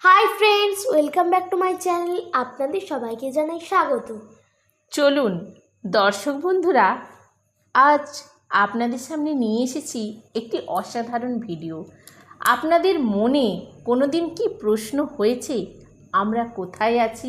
Hi friends, welcome back to my channel. আপনাদের সবাইকে জানাই স্বাগত। চলুন দর্শক বন্ধুরা, আজ আপনাদের সামনে নিয়ে এসেছি একটি অসাধারণ ভিডিও। আপনাদের মনে কোনো দিন কি প্রশ্ন হয়েছে আমরা কোথায় আছি?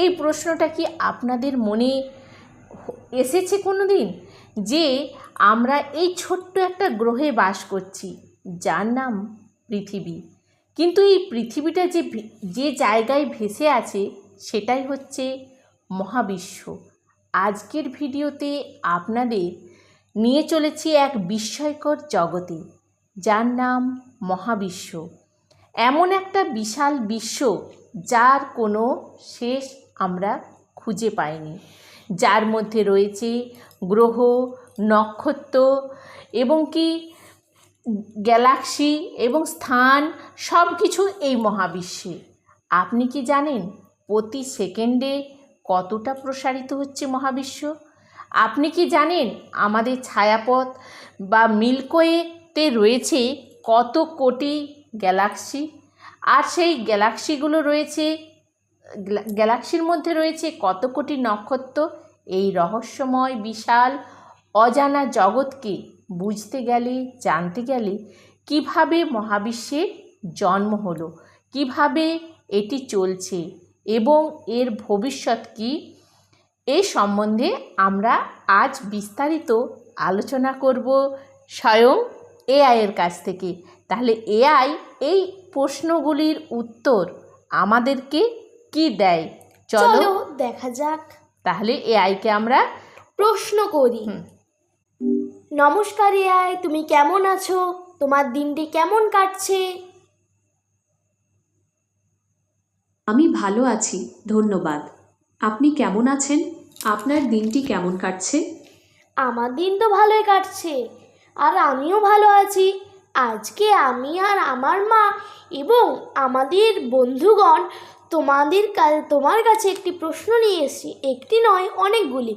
এই প্রশ্নটা কি আপনাদের মনে এসেছে কোনো দিন, যে আমরা এই ছোট্ট একটা গ্রহে বাস করছি যার নাম পৃথিবী, কিন্তু এই পৃথিবীটা যে জায়গায় ভেসে আছে সেটাই হচ্ছে মহাবিশ্ব। আজকের ভিডিওতে আপনাদের নিয়ে চলেছি এক বিস্ময়কর জগতে যার নাম মহাবিশ্ব। এমন একটা বিশাল বিশ্ব যার কোনো শেষ আমরা খুঁজে পাইনি, যার মধ্যে রয়েছে গ্রহ, নক্ষত্র এবং কি গ্যালাক্সি এবং স্থান, সব কিছু এই মহাবিশ্বে। আপনি কি জানেন প্রতি সেকেন্ডে কতটা প্রসারিত হচ্ছে মহাবিশ্ব? আপনি কি জানেন আমাদের ছায়াপথ বা মিল্কওয়েতে রয়েছে কত কোটি গ্যালাক্সি? আর সেই গ্যালাক্সির মধ্যে রয়েছে কত কোটি নক্ষত্র? এই রহস্যময় বিশাল অজানা জগৎকে বুঝতে গেলে, জানতে গেলে কিভাবে মহাবিশ্বের জন্ম হলো, কিভাবে এটি চলছে এবং এর ভবিষ্যৎ কী, এই সম্বন্ধে আমরা আজ বিস্তারিত আলোচনা করব স্বয়ং এআইয়ের কাছ থেকে। তাহলে এআই এই প্রশ্নগুলির উত্তর আমাদেরকে কি দেয়, চলো দেখা যাক। তাহলে এআইকে আমরা প্রশ্ন করি। নমস্কার এআই, তুমি কেমন আছো? তোমার দিনটি কেমন কাটছে? আমি ভালো আছি, ধন্যবাদ। আপনি কেমন আছেন? আপনার দিনটি কেমন কাটছে? আমার দিন তো ভালোই কাটছে, আর আমিও ভালো আছি। আজকে আমি আর আমার মা এবং আমাদের বন্ধুগণ তোমার কাছে একটি প্রশ্ন নিয়ে এসেছি। একটি নয়, অনেকগুলি।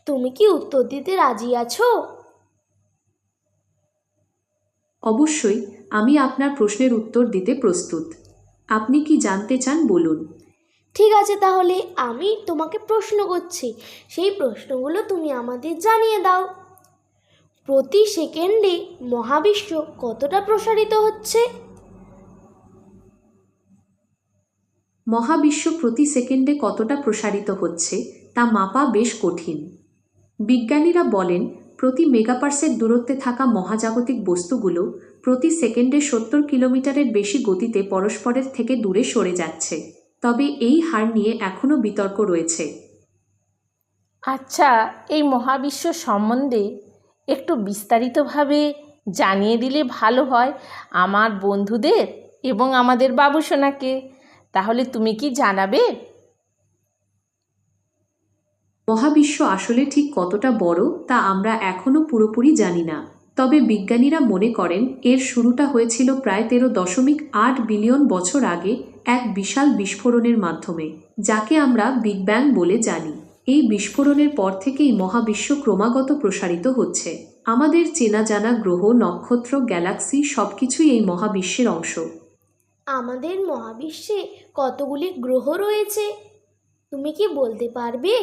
তুমি কি উত্তর দিতে রাজি আছো? অবশ্যই, আমি আপনার প্রশ্নের উত্তর দিতে প্রস্তুত। আপনি কি জানতে চান বলুন। ঠিক আছে, তাহলে আমি তোমাকে প্রশ্ন করছি, সেই প্রশ্নগুলো তুমি আমাদের জানিয়ে দাও। প্রতি সেকেন্ডে মহাবিশ্ব কতটা প্রসারিত হচ্ছে? মহাবিশ্ব প্রতি সেকেন্ডে কতটা প্রসারিত হচ্ছে তা মাপা বেশ কঠিন। বিজ্ঞানীরা বলেন প্রতি মেগাপার্সেক দূরত্বে থাকা মহাজাগতিক বস্তুগুলো প্রতি সেকেন্ডে 70 কিলোমিটারের বেশি গতিতে পরস্পরের থেকে দূরে সরে যাচ্ছে। তবে এই হার নিয়ে এখনও বিতর্ক রয়েছে। আচ্ছা, এই মহাবিশ্ব সম্বন্ধে একটু বিস্তারিতভাবে জানিয়ে দিলে ভালো হয় আমার বন্ধুদের এবং আমাদের বাবুসোনাকে। তাহলে তুমি কি জানাবে? মহাবিশ্ব আসলে ঠিক কতটা বড় তা আমরা এখনও পুরোপুরি জানি না। তবে বিজ্ঞানীরা মনে করেন এর শুরুটা হয়েছিল প্রায় 13.8 বিলিয়ন বছর আগে এক বিশাল বিস্ফোরণের মাধ্যমে, যাকে আমরা বিগ ব্যাং বলে জানি। এই বিস্ফোরণের পর থেকেই মহাবিশ্ব ক্রমাগত প্রসারিত হচ্ছে। আমাদের চেনা জানা গ্রহ, নক্ষত্র, গ্যালাক্সি সবকিছুই এই মহাবিশ্বের অংশ। আমাদের মহাবিশ্বে কতগুলি গ্রহ রয়েছে তুমি কি বলতে পারবে?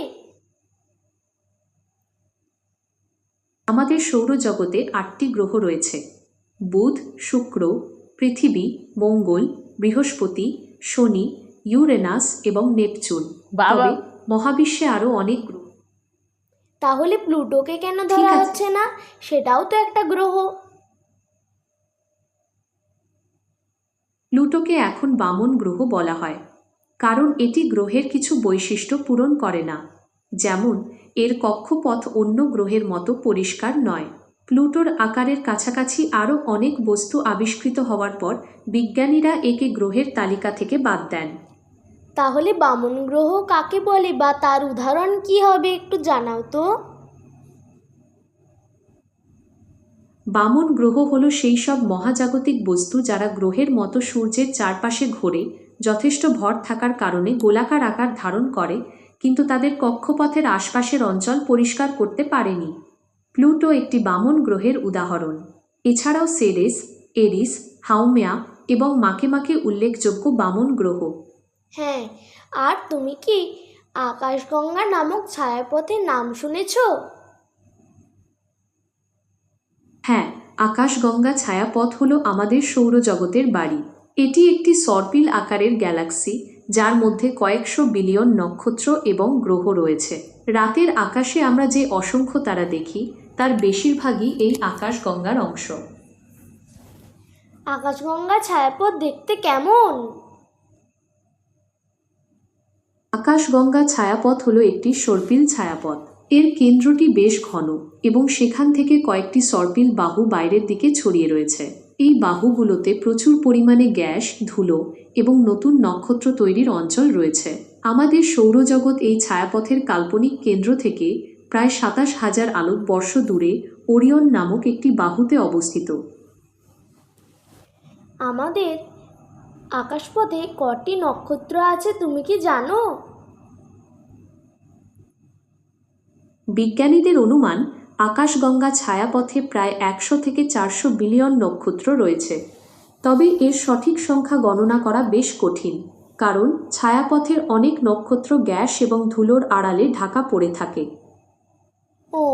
আমাদের সৌরজগতে 8টি গ্রহ রয়েছে: বুধ, শুক্র, পৃথিবী, মঙ্গল, বৃহস্পতি, শনি, ইউরেনাস এবং নেপচুন। বাবা, তবে মহাবিশ্বে আরও অনেক গ্রহ। তাহলে প্লুটোকে কেন ঠিক ধরা আছে। হচ্ছে না? সেটাও তো একটা গ্রহ। প্লুটোকে এখন বামন গ্রহ বলা হয়, কারণ এটি গ্রহের কিছু বৈশিষ্ট্য পূরণ করে না। যেমন, এর কক্ষপথ অন্য গ্রহের মতো পরিষ্কার নয়। প্লুটোর আকারের কাছাকাছি আরও অনেক বস্তু আবিষ্কৃত হওয়ার পর বিজ্ঞানীরা একে গ্রহের তালিকা থেকে বাদ দেন। তাহলে বামন গ্রহ কাকে বলে বা তার উদাহরণ কি হবে, একটু জানাও তো। বামন গ্রহ হল সেই সব মহাজাগতিক বস্তু যারা গ্রহের মতো সূর্যের চারপাশে ঘোরে, যথেষ্ট ভর থাকার কারণে গোলাকার আকার ধারণ করে, কিন্তু তাদের কক্ষপথের আশপাশের অঞ্চল পরিষ্কার করতে পারেনি। প্লুটো একটি বামন গ্রহের উদাহরণ। এছাড়াও সেরেস, এরিস, হাউমেয়া এবং মাকে মাকে উল্লেখযোগ্য বামন গ্রহ। হ্যাঁ, আর তুমি কি আকাশগঙ্গা নামক ছায়াপথের নাম শুনেছ? হ্যাঁ, আকাশগঙ্গা ছায়াপথ হলো আমাদের সৌরজগতের বাড়ি। এটি একটি সর্পিল আকারের গ্যালাক্সি, যার মধ্যে কয়েকশো বিলিয়ন নক্ষত্র এবং গ্রহ রয়েছে। রাতের আকাশে আমরা যে অসংখ্য তারা দেখি, তার বেশিরভাগই এই আকাশগঙ্গার অংশ। আকাশগঙ্গা ছায়াপথ দেখতে কেমন? আকাশগঙ্গা ছায়াপথ হলো একটি সর্পিল ছায়াপথ। এর কেন্দ্রটি বেশ ঘন এবং সেখান থেকে কয়েকটি সর্পিল বাহু বাইরের দিকে ছড়িয়ে রয়েছে। এই বাহুগুলোতে প্রচুর পরিমাণে গ্যাস, ধুলো এবং নতুন নক্ষত্র তৈরির অঞ্চল রয়েছে। আমাদের সৌরজগৎ এই ছায়াপথের কাল্পনিক কেন্দ্র থেকে প্রায় ২৭,০০০ আলোকবর্ষ দূরে ওরিয়ন নামক একটি বাহুতে অবস্থিত। আমাদের আকাশপথে কটি নক্ষত্র আছে তুমি কি জানো? বিজ্ঞানীদের অনুমান, আকাশগঙ্গা ছায়াপথে প্রায় ১০০ থেকে ৪০০ বিলিয়ন নক্ষত্র রয়েছে। তবে এর সঠিক সংখ্যা গণনা করা বেশ কঠিন, কারণ ছায়াপথের অনেক নক্ষত্র গ্যাস এবং ধুলোর আড়ালে ঢাকা পড়ে থাকে। ও,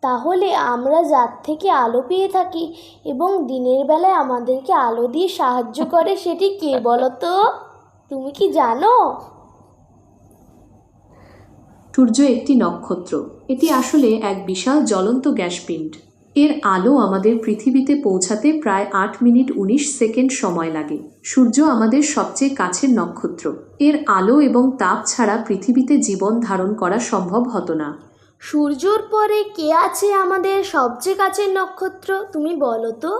তাহলে আমরা যার থেকে আলো পেয়ে থাকি এবং দিনের বেলায় আমাদেরকে আলো দিয়ে সাহায্য করে, সেটি কে বলো তো? তুমি কি জানো? সূর্য একটি নক্ষত্র। এটি আসলে এক বিশাল জ্বলন্ত গ্যাসপিণ্ড। এর আলো আমাদের পৃথিবীতে পৌঁছাতে প্রায় ৮ মিনিট ১৯ সেকেন্ড সময় লাগে। সূর্য আমাদের সবচেয়ে কাছের নক্ষত্র। এর আলো এবং তাপ ছাড়া পৃথিবীতে জীবন ধারণ করা সম্ভব হতো না। সূর্যর পরে কে আছে আমাদের সবচেয়ে কাছের নক্ষত্র, তুমি বলো তো?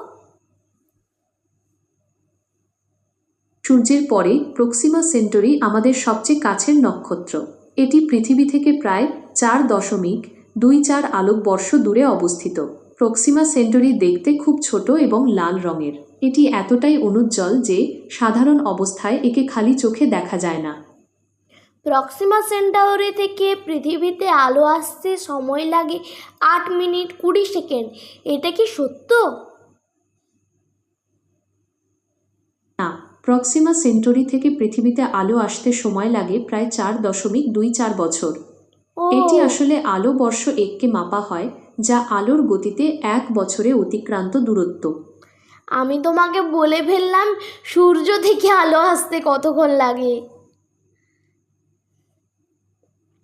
সূর্যের পরে প্রক্সিমা সেন্টরি আমাদের সবচেয়ে কাছের নক্ষত্র। এটি পৃথিবী থেকে প্রায় ৪.২৪ আলোকবর্ষ দূরে অবস্থিত। প্রক্সিমা সেন্টরি দেখতে খুব ছোট এবং লাল রঙের। এটি এতটাই অনুজ্জ্বল যে সাধারণ অবস্থায় একে খালি চোখে দেখা যায় না। প্রক্সিমা সেন্টাউরি থেকে পৃথিবীতে আলো আসতে সময় লাগে ৮ মিনিট ২০ সেকেন্ড। এটা কি সত্য? না, প্রক্সিমা সেন্টরি থেকে পৃথিবীতে আলো আসতে সময় লাগে প্রায় ৪.২৪ বছর। ও, এটি আসলে আলো বর্ষ এককে মাপা হয়, যা আলোর গতিতে ১ বছরে অতিক্রান্ত দূরত্ব। আমি তোমাকে বলে ফেললাম সূর্য থেকে আলো আসতে কতক্ষণ লাগে।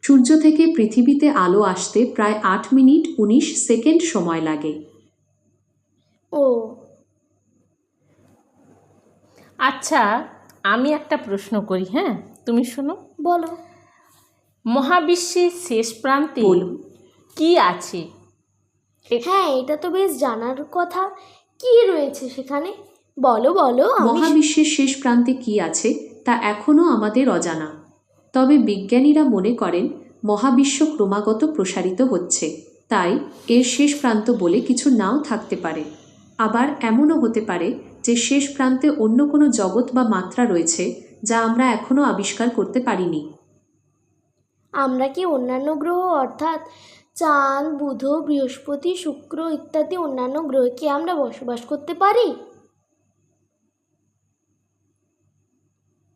সূর্য থেকে পৃথিবীতে আলো আসতে প্রায় ৮ মিনিট ১৯ সেকেন্ড সময় লাগে। ও, আচ্ছা, আমি একটা প্রশ্ন করি, হ্যাঁ, তুমি শোনো। বলো। মহাবিশ্বের শেষ প্রান্তে বলুন। কি আছে? হ্যাঁ, এটা তো বেশ জানার কথা। কি রয়েছে সেখানে? বলো বলো। মহাবিশ্বের শেষ প্রান্তে কি আছে তা এখনও আমাদের অজানা। তবে বিজ্ঞানীরা মনে করেন মহাবিশ্ব ক্রমাগত প্রসারিত হচ্ছে, তাই এর শেষ প্রান্ত বলে কিছু নাও থাকতে পারে। আবার এমনও হতে পারে যে শেষ প্রান্তে অন্য কোনো জগৎ বা মাত্রা রয়েছে যা আমরা এখনও আবিষ্কার করতে পারিনি। আমরা কি অন্যান্য গ্রহ অর্থাৎ চাঁদ, বুধ, বৃহস্পতি, শুক্র ইত্যাদি অন্যান্য গ্রহে কি আমরা বসবাস করতে পারি?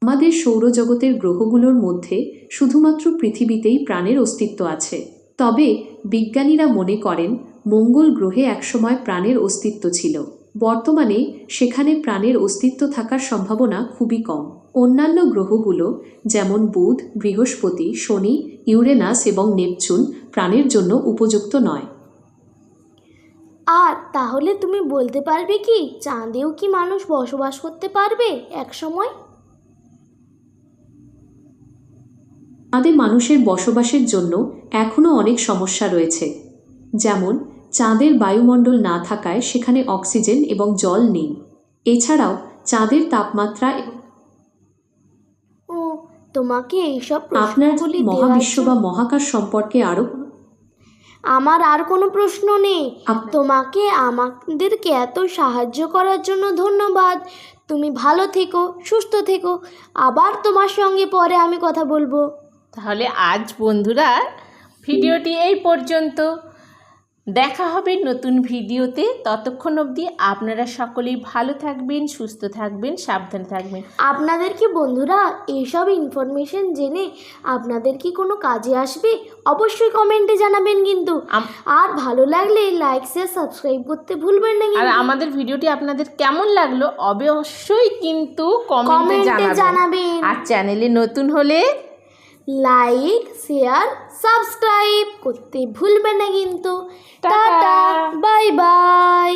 আমাদের সৌরজগতের গ্রহগুলোর মধ্যে শুধুমাত্র পৃথিবীতেই প্রাণের অস্তিত্ব আছে। তবে বিজ্ঞানীরা মনে করেন মঙ্গল গ্রহে একসময় প্রাণের অস্তিত্ব ছিল। বর্তমানে সেখানে প্রাণের অস্তিত্ব থাকার সম্ভাবনা খুবই কম। অন্যান্য গ্রহগুলো যেমন বুধ, বৃহস্পতি, শনি, ইউরেনাস এবং নেপচুন প্রাণের জন্য উপযুক্ত নয়। আর তাহলে তুমি বলতে পারবে কি চাঁদেও কি মানুষ বসবাস করতে পারবে এক সময়? চাঁদে মানুষের বসবাসের জন্য এখনও অনেক সমস্যা রয়েছে। যেমন চাঁদের বায়ুমণ্ডল না থাকায় সেখানে অক্সিজেন এবং জল নেই। এছাড়াও চাঁদের তাপমাত্রা। ও, তোমাকে এইসব আপনার প্রশ্নগুলি মহাবিশ্ব দেওয়ার বা জন্য মহাকাশ সম্পর্কে আরও আমার আর কোনো প্রশ্ন নেই। তোমাকে আমাদেরকে এত সাহায্য করার জন্য ধন্যবাদ। তুমি ভালো থেকো, সুস্থ থেকো। আবার তোমার সঙ্গে পরে আমি কথা বলবো। তাহলে আজ বন্ধুরা ভিডিওটি এই পর্যন্ত। দেখা হবে নতুন ভিডিওতে। ততক্ষণ অবধি আপনারা সকলেই ভালো থাকবেন, সুস্থ থাকবেন, সাবধানে থাকবেন। আপনাদের কি বন্ধুরা এইসব ইনফরমেশন জেনে আপনাদের কি কোনো কাজে আসবে? অবশ্যই কমেন্টে জানাবেন কিন্তু। আর ভালো লাগলে লাইক শেয়ার সাবস্ক্রাইব করতে ভুলবেন না আর কিন্তু। আমাদের ভিডিওটি আপনাদের কেমন লাগলো অবশ্যই কিন্তু কমেন্টে কমেন্টে জানাবেন। আর চ্যানেলে নতুন হলে লাইক শেয়ার সাবস্ক্রাইব করতে ভুলবেন না কিন্তু। টাটা। Tata, bye bye.